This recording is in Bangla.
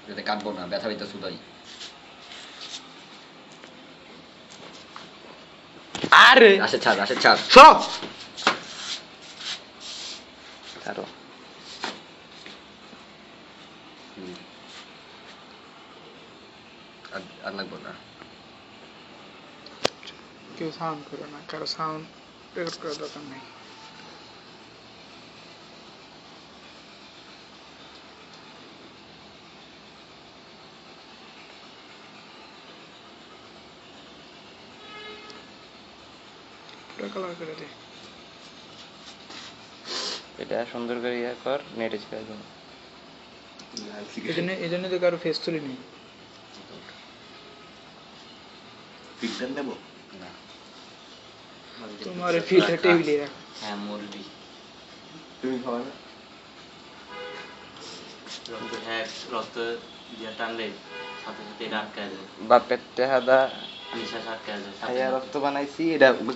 যাতে কাটবো না, ব্যথা ব্যথা শুধাই। আরে আসে ছাড়, আসে ছাড়। সরো ছাড়ো। আর লাগবো না। কেউ সাউন্ড করো না, কারো সাউন্ড রেকর্ড করার দরকার নেই। পুরো কালার করে দে। এটা সুন্দর করে ইয়ে কর, নেটে ছেড়ে দেবো। এই জন্য তো কারো ফেস তুলি নেই। ফিল্টার নেব না, তোমার ফিল্টার টেবিলে রাখো। হ্যাঁ মুরগি। তুমি খাওয়া না হ্যাঁ রক্ত দিয়ে টানলে সাথে সাথে এটা আটকায় যায়, বাপের টেহাদা নিঃশ্বাস আটকায় যায় খাইয়া রক্ত বানাইছি, এটা